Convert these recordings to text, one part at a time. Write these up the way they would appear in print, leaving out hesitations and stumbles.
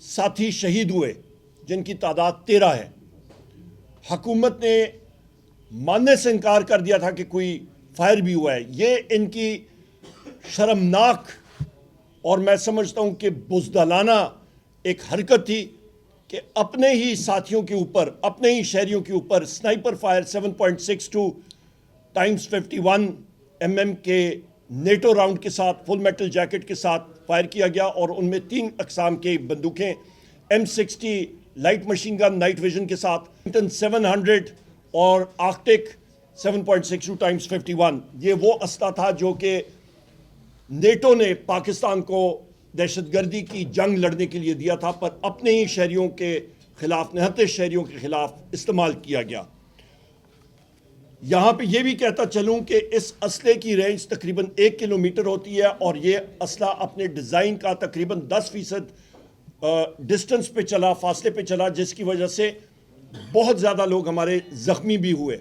ساتھی شہید ہوئے جن کی تعداد 13 ہے. حکومت نے ماننے سے انکار کر دیا تھا کہ کوئی فائر بھی ہوا ہے. یہ ان کی شرمناک اور میں سمجھتا ہوں کہ بزدلانہ ایک حرکت تھی کہ اپنے ہی ساتھیوں کے اوپر، اپنے ہی شہریوں کے اوپر سنائپر فائر 7.62 ٹائمز 51 mm کے نیٹو راؤنڈ کے ساتھ فل میٹل جیکٹ کے ساتھ فائر کیا گیا، اور ان میں 3 اقسام کے بندوقیں M60 light machine gun night vision کے ساتھ 700 اور آرکٹک 7.62 ٹائمز 51. یہ وہ اسلحہ تھا جو کہ نیٹو نے پاکستان کو دہشت گردی کی جنگ لڑنے کے لیے دیا تھا، پر اپنے ہی شہریوں کے خلاف، نہتے شہریوں کے خلاف استعمال کیا گیا. یہاں پہ یہ بھی کہتا چلوں کہ اس اسلحے کی رینج تقریباً 1 کلومیٹر ہوتی ہے، اور یہ اسلحہ اپنے ڈیزائن کا تقریباً 10% ڈسٹنس پہ چلا، فاصلے پہ چلا، جس کی وجہ سے بہت زیادہ لوگ ہمارے زخمی بھی ہوئے،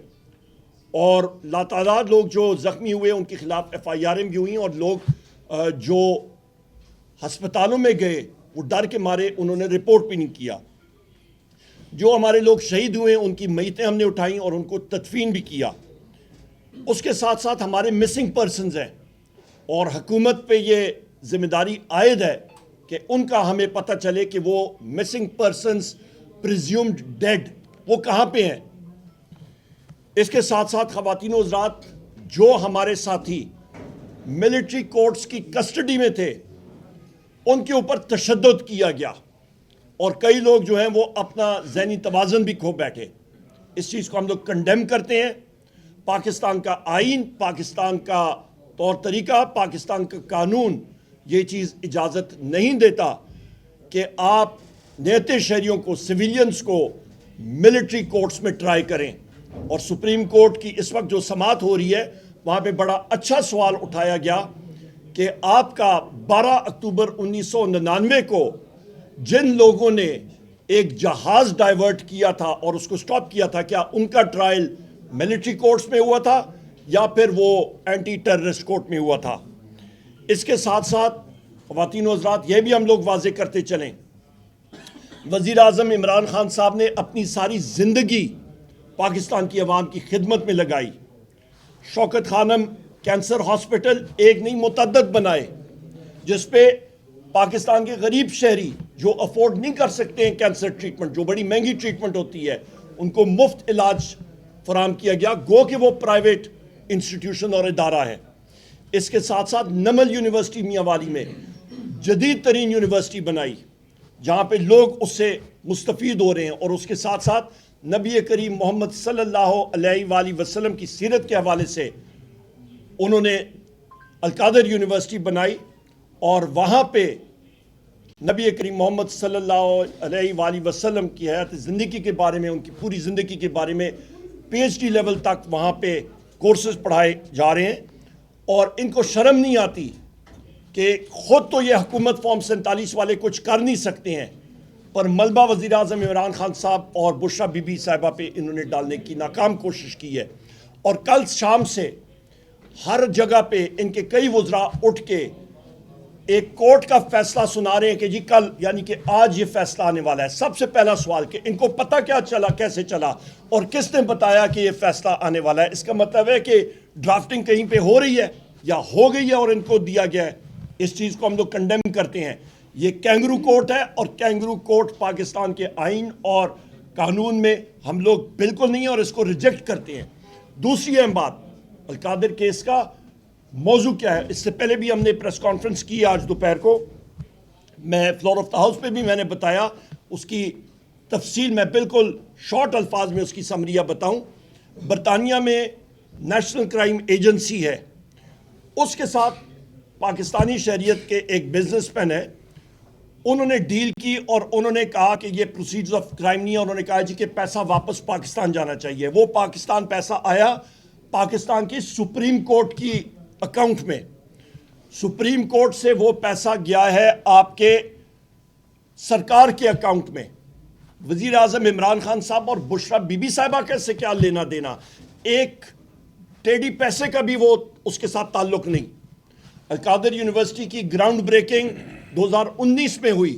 اور لاتعداد لوگ جو زخمی ہوئے ان کے خلاف FIR بھی ہوئیں، اور لوگ جو ہسپتالوں میں گئے وہ ڈر کے مارے انہوں نے رپورٹ بھی نہیں کیا. جو ہمارے لوگ شہید ہوئے ان کی میتیں ہم نے اٹھائیں اور ان کو تدفین بھی کیا. اس کے ساتھ ساتھ ہمارے مسنگ پرسنز ہیں، اور حکومت پہ یہ ذمہ داری عائد ہے کہ ان کا ہمیں پتہ چلے کہ وہ مسنگ پرسنز پریزیومڈ ڈیڈ وہ کہاں پہ ہیں. اس کے ساتھ ساتھ خواتین و حضرات، جو ہمارے ساتھی ملٹری کورٹس کی کسٹڈی میں تھے ان کے اوپر تشدد کیا گیا، اور کئی لوگ جو ہیں وہ اپنا ذہنی توازن بھی کھو بیٹھے. اس چیز کو ہم لوگ کنڈیم کرتے ہیں. پاکستان کا آئین، پاکستان کا طور طریقہ، پاکستان کا قانون یہ چیز اجازت نہیں دیتا کہ آپ نہتے شہریوں کو، سویلینز کو ملٹری کورٹس میں ٹرائی کریں. اور سپریم کورٹ کی اس وقت جو سماعت ہو رہی ہے وہاں پہ بڑا اچھا سوال اٹھایا گیا کہ آپ کا 12 اکتوبر 1999 کو جن لوگوں نے ایک جہاز ڈائیورٹ کیا تھا اور اس کو سٹاپ کیا تھا، کیا ان کا ٹرائل ملٹری کورٹس میں ہوا تھا یا پھر وہ اینٹی ٹیررسٹ کورٹ میں ہوا تھا. اس کے ساتھ ساتھ خواتین و حضرات یہ بھی ہم لوگ واضح کرتے چلیں، وزیر اعظم عمران خان صاحب نے اپنی ساری زندگی پاکستان کی عوام کی خدمت میں لگائی. شوکت خانم کینسر ہاسپٹل ایک نہیں متعدد بنائے، جس پہ پاکستان کے غریب شہری جو افورڈ نہیں کر سکتے ہیں کینسر ٹریٹمنٹ، جو بڑی مہنگی ٹریٹمنٹ ہوتی ہے، ان کو مفت علاج فراہم کیا گیا، گو کہ وہ پرائیویٹ انسٹیٹیوشن اور ادارہ ہے. اس کے ساتھ ساتھ نمل یونیورسٹی میاں والی میں جدید ترین یونیورسٹی بنائی جہاں پہ لوگ اس سے مستفید ہو رہے ہیں. اور اس کے ساتھ ساتھ نبی کریم محمد صلی اللہ علیہ وآلہ وسلم کی سیرت کے حوالے سے انہوں نے القادر یونیورسٹی بنائی، اور وہاں پہ نبی کریم محمد صلی اللہ علیہ وآلہ وسلم کی حیات زندگی کے بارے میں، ان کی پوری زندگی کے بارے میں PhD لیول تک وہاں پہ کورسز پڑھائے جا رہے ہیں. اور ان کو شرم نہیں آتی کہ خود تو یہ حکومت فارم 47 والے کچھ کر نہیں سکتے ہیں، پر ملبہ وزیر اعظم عمران خان صاحب اور بشرا بی بی صاحبہ پہ انہوں نے ڈالنے کی ناکام کوشش کی ہے. اور کل شام سے ہر جگہ پہ ان کے کئی وزراء اٹھ کے ایک کورٹ کا فیصلہ سنا رہے ہیں کہ جی کل، یعنی کہ آج یہ فیصلہ آنے والا ہے. سب سے پہلا سوال کہ ان کو پتہ کیا چلا، کیسے چلا، اور کس نے بتایا کہ یہ فیصلہ آنے والا ہے. اس کا مطلب ہے کہ ڈرافٹنگ کہیں پہ ہو رہی ہے یا ہو گئی ہے اور ان کو دیا گیا ہے. اس چیز کو ہم لوگ کنڈیم کرتے ہیں. یہ کینگرو کورٹ ہے، اور کینگرو کورٹ پاکستان کے آئین اور قانون میں ہم لوگ بالکل نہیں ہیں، اور اس کو ریجیکٹ کرتے ہیں. دوسری اہم بات، القادر کیس کا موضوع کیا ہے. اس سے پہلے بھی ہم نے پریس کانفرنس کی آج دوپہر کو، میں فلور آف دا ہاؤس پہ بھی میں نے بتایا. اس کی تفصیل میں بالکل شارٹ الفاظ میں اس کی سمریہ بتاؤں. برطانیہ میں نیشنل کرائم ایجنسی ہے، اس کے ساتھ پاکستانی شہریت کے ایک بزنس مین ہے، انہوں نے ڈیل کی اور انہوں نے کہا کہ یہ پروسیڈز آف کرائم نہیں ہے. انہوں نے کہا جی کہ پیسہ واپس پاکستان جانا چاہیے. وہ پاکستان پیسہ آیا پاکستان کی سپریم کورٹ کی اکاؤنٹ میں، سپریم کورٹ سے وہ پیسہ گیا ہے آپ کے سرکار کے اکاؤنٹ میں. وزیر اعظم عمران خان صاحب اور بشرا بی بی صاحبہ کیسے کیا لینا دینا، ایک ٹیڑھی پیسے کا بھی وہ اس کے ساتھ تعلق نہیں. القادر یونیورسٹی کی گراؤنڈ بریکنگ 2019 میں ہوئی.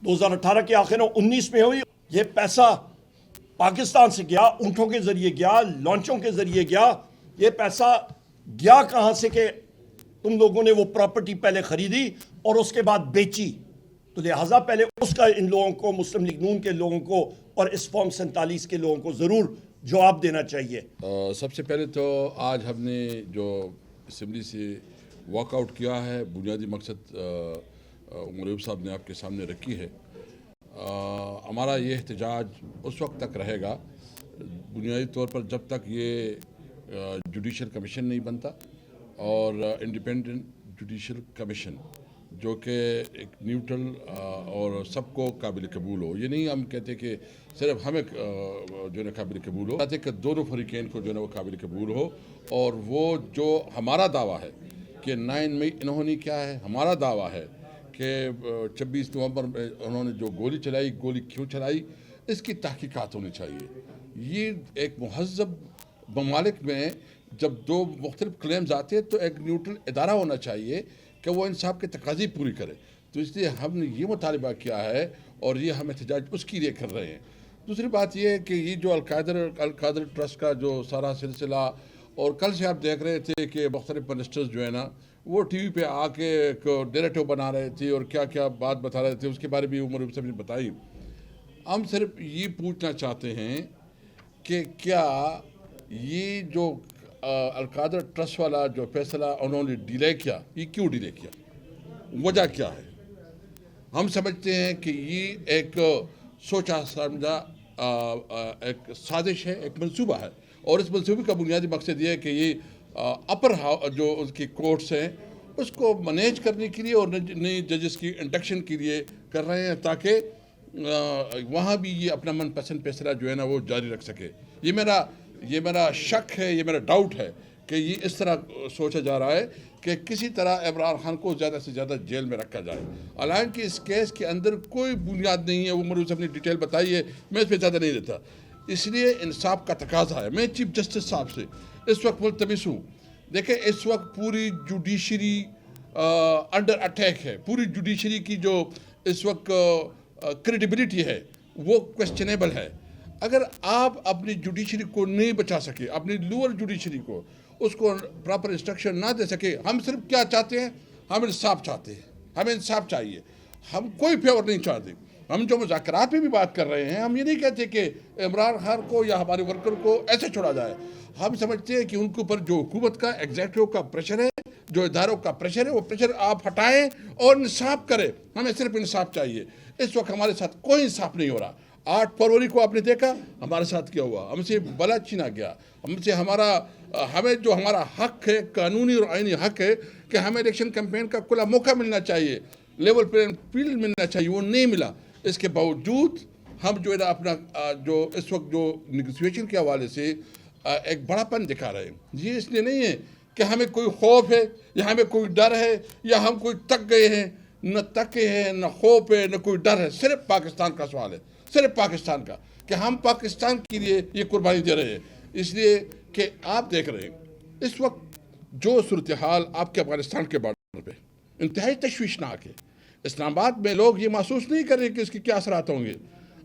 2018 کے آخر میں 19 میں ہوئی. یہ پیسہ پاکستان سے گیا, اونٹوں کے ذریعے گیا, لانچوں کے ذریعے گیا. یہ پیسہ گیا کہاں سے کہ تم لوگوں نے وہ پراپرٹی پہلے خریدی اور اس کے بعد بیچی. تو لہٰذا پہلے اس کا ان لوگوں کو, مسلم لیگ نون کے لوگوں کو اور اس فارم 47 کے لوگوں کو ضرور جواب دینا چاہیے. سب سے پہلے تو آج ہم نے جو اسمبلی سے واک آؤٹ کیا ہے, بنیادی مقصد عمر ایوب صاحب نے آپ کے سامنے رکھی ہے. ہمارا یہ احتجاج اس وقت تک رہے گا بنیادی طور پر جب تک یہ جوڈیشل کمیشن نہیں بنتا, اور انڈیپینڈنٹ جوڈیشل کمیشن جو کہ ایک نیوٹرل اور سب کو قابل قبول ہو. یہ نہیں ہم کہتے کہ صرف ہمیں جو ہے قابل قبول ہو, چاہتے کہ دونوں فریقین کو جو ہے وہ قابل قبول ہو. اور وہ جو ہمارا دعویٰ ہے کہ 9 مئی انہوں نے کیا ہے, ہمارا دعویٰ ہے کہ 26 نومبر میں انہوں نے جو گولی چلائی, گولی کیوں چلائی, اس کی تحقیقات ہونی چاہیے. یہ ایک مہذب ممالک میں جب دو مختلف کلیمز آتے ہیں تو ایک نیوٹرل ادارہ ہونا چاہیے کہ وہ انصاف کے تقاضے پوری کرے. تو اس لیے ہم نے یہ مطالبہ کیا ہے اور یہ ہم احتجاج اس کے لیے کر رہے ہیں. دوسری بات یہ ہے کہ یہ جو القادر ٹرسٹ کا جو سارا سلسلہ, اور کل سے آپ دیکھ رہے تھے کہ مختلف منسٹرز جو ہے نا وہ ٹی وی پہ آ کے ایک ڈیریٹو بنا رہے تھے اور کیا کیا بات بتا رہے تھے, اس کے بارے میں عمر ایوب صاحب نے بتائی. ہم صرف یہ پوچھنا چاہتے ہیں کہ کیا یہ جو القادر ٹرسٹ والا جو فیصلہ انہوں نے ڈیلے کیا, یہ کیوں ڈیلے کیا, وجہ کیا ہے؟ ہم سمجھتے ہیں کہ یہ ایک سوچا سمجھا ایک سازش ہے, ایک منصوبہ ہے, اور اس منصوبے کا بنیادی مقصد یہ ہے کہ یہ اپر جو اس کی کورٹس ہیں اس کو مینیج کرنے کے لیے اور نئی ججز کی انڈکشن کے لیے کر رہے ہیں تاکہ وہاں بھی یہ اپنا من پسند فیصلہ جو ہے نا وہ جاری رکھ سکے. یہ میرا شک ہے, یہ میرا ڈاؤٹ ہے کہ یہ اس طرح سوچا جا رہا ہے کہ کسی طرح عمران خان کو زیادہ سے زیادہ جیل میں رکھا جائے, حالانکہ اس کیس کے اندر کوئی بنیاد نہیں ہے. عمر ایوب صاحب نے ڈیٹیل بتائی ہے, میں اس پہ زیادہ نہیں دیتا. اس لیے انصاف کا تقاضا ہے. میں چیف جسٹس صاحب سے اس وقت ملتمس ہوں, دیکھیں اس وقت پوری جوڈیشری انڈر اٹیک ہے. پوری جوڈیشری کی جو اس وقت کریڈیبلٹی ہے وہ کوسچنیبل ہے. اگر آپ اپنی جوڈیشری کو نہیں بچا سکے, اپنی لوور جوڈیشری کو اس کو پراپر انسٹرکشن نہ دے سکے, ہم صرف کیا چاہتے ہیں, ہم انصاف چاہتے ہیں, ہمیں انصاف چاہیے, ہم کوئی فیور نہیں چاہتے. ہم جو مذاکرات میں بھی بات کر رہے ہیں, ہم یہ نہیں کہتے کہ عمران خان کو یا ہمارے ورکر کو ایسے چھوڑا جائے. ہم سمجھتے ہیں کہ ان کے اوپر جو حکومت کا ایگزیکٹو کا پریشر ہے, جو اداروں کا پریشر ہے, وہ پریشر آپ ہٹائیں اور انصاف کریں. ہمیں صرف انصاف چاہیے. اس وقت ہمارے ساتھ کوئی انصاف نہیں ہو رہا. 8 فروری کو آپ نے دیکھا ہمارے ساتھ کیا ہوا, ہم سے بلا چھینا گیا, ہمیں جو ہمارا حق ہے, قانونی اور آئینی حق ہے کہ ہمیں الیکشن کیمپین کا کھلا موقع ملنا چاہیے, لیول پلین فیلڈ ملنا چاہیے, وہ نہیں ملا. اس کے باوجود ہم جو ہے نا اپنا جو اس وقت جو نیگوسیشن کے حوالے سے ایک بڑا پن دکھا رہے ہیں. یہ اس لیے نہیں ہے کہ ہمیں کوئی خوف ہے یا ہمیں کوئی ڈر ہے یا ہم کوئی تک گئے ہیں, نہ تکے ہیں, نہ خوف ہے, نہ کوئی ڈر ہے. صرف پاکستان کا سوال ہے, صرف پاکستان کا, کہ ہم پاکستان کے لیے یہ قربانی دے رہے ہیں. اس لیے کہ آپ دیکھ رہے ہیں اس وقت جو صورتحال آپ کے افغانستان کے بارڈر پہ انتہائی تشویشناک ہے. اسلام آباد میں لوگ یہ محسوس نہیں کر رہے کہ اس کے کیا اثرات ہوں گے.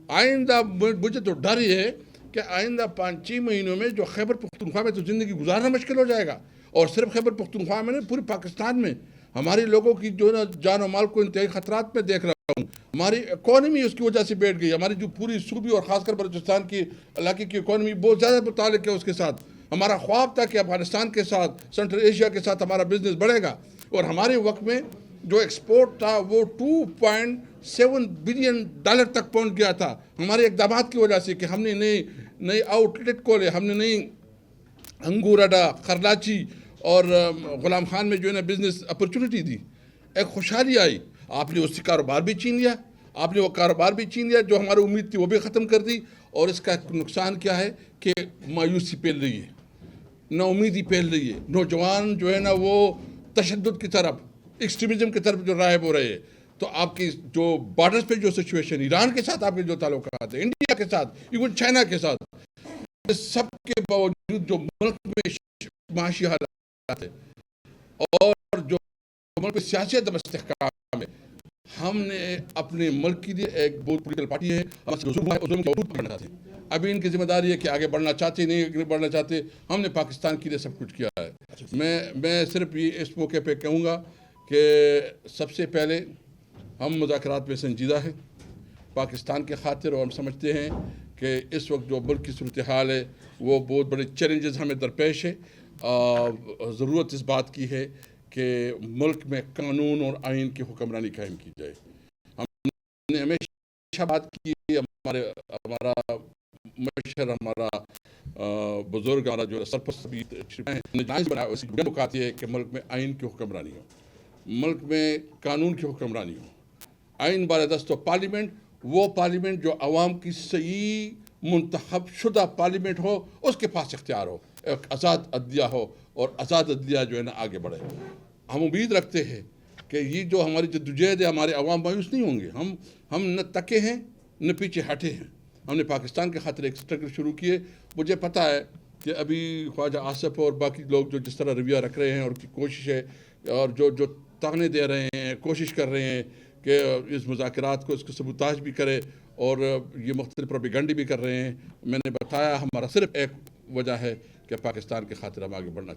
آئندہ مجھے تو ڈر یہ ہے کہ آئندہ 5-6 مہینوں میں جو خیبر پختونخوا میں تو زندگی گزارنا مشکل ہو جائے گا, اور صرف خیبر پختونخوا میں نہیں, پورے پاکستان میں ہمارے لوگوں کی جو جان و مال کو انتہائی خطرات میں دیکھ رہا ہوں. ہماری اکانومی اس کی وجہ سے بیٹھ گئی. ہماری جو پوری صوبی اور خاص کر بلوچستان کی علاقے کی اکانومی بہت زیادہ متعلق ہے اس کے ساتھ. ہمارا خواب تھا کہ افغانستان کے ساتھ, سنٹرل ایشیا کے ساتھ ہمارا بزنس بڑھے گا, اور ہمارے وقت میں جو ایکسپورٹ تھا وہ $2.7 بلین تک پہنچ گیا تھا ہمارے اقدامات کی وجہ سے کہ ہم نے نئے آؤٹ لیٹ کھولے, ہم نے نئی انگور اڈا, خرلاچی اور غلام خان میں جو ہے نا بزنس اپرچونٹی دی. ایک خوشحالی آئی. آپ نے اس سے کاروبار بھی چھین لیا, جو ہماری امید تھی وہ بھی ختم کر دی. اور اس کا نقصان کیا ہے کہ مایوسی پھیل رہی ہے, نا امیدی پھیل رہی ہے. نوجوان جو ہے نا وہ تشدد کی طرف, ایکسٹریمزم کی طرف جو راغب ہو رہے ہیں. تو آپ کی جو بارڈرز پہ جو سچویشن, ایران کے ساتھ آپ کے جو تعلقات ہیں, انڈیا کے ساتھ, ایون چائنا کے ساتھ, سب کے باوجود جو ملک میں معاشی حالات ہے اور جو ملک میں سیاسی عدم استحکام ہے, ہم نے اپنے ملک کے لیے ایک بہت پولیٹیکل پارٹی ہے، ہمارے سے ظلم ہوا ہے، اس ظلم کو عبور کرنا چاہتے ہیں. ابھی ان کی ذمہ داری ہے کہ آگے بڑھنا چاہتے نہیں بڑھنا چاہتے. ہم نے پاکستان کے لیے سب کچھ کیا ہے. میں صرف یہ اس موقع پہ کہوں گا کہ سب سے پہلے ہم مذاکرات میں سنجیدہ ہیں پاکستان کے خاطر، اور ہم سمجھتے ہیں کہ اس وقت جو ملک کی صورتحال ہے وہ بہت بڑے چیلنجز ہمیں درپیش ہے. ضرورت اس بات کی ہے کہ ملک میں قانون اور آئین کی حکمرانی قائم کی جائے. ہم نے ہمیشہ بات کی، ہمارا مشر، ہمارا بزرگ، ہمارا جو سرپرست بھی بنایا، اسی بات یہ ہے کہ ملک میں آئین کی حکمرانی ہو، ملک میں قانون کی حکمرانی ہو. آئین بالادست و پارلیمنٹ، وہ پارلیمنٹ جو عوام کی صحیح منتخب شدہ پارلیمنٹ ہو، اس کے پاس اختیار ہو، ایک آزاد عدلیہ ہو، اور آزاد عدلیہ جو ہے نا آگے بڑھے. ہم امید رکھتے ہیں کہ یہ جو ہماری جدوجہد ہے، ہمارے عوام مایوس نہیں ہوں گے. ہم نہ تکے ہیں نہ پیچھے ہٹے ہیں. ہم نے پاکستان کے خاطر ایک اسٹرگل شروع کیے. مجھے پتہ ہے کہ ابھی خواجہ آصف اور باقی لوگ جو جس طرح رویہ رکھ رہے ہیں، اور کی کوشش ہے، اور جو تانے دے رہے ہیں، کوشش کر رہے ہیں کہ اس مذاکرات کو، اس کو سبوتاژ بھی کرے، اور یہ مختلف پروپیگنڈی بھی کر رہے ہیں. میں نے بتایا ہمارا صرف ایک وجہ ہے کہ پاکستان کے خاطر ہم آگے بڑھنا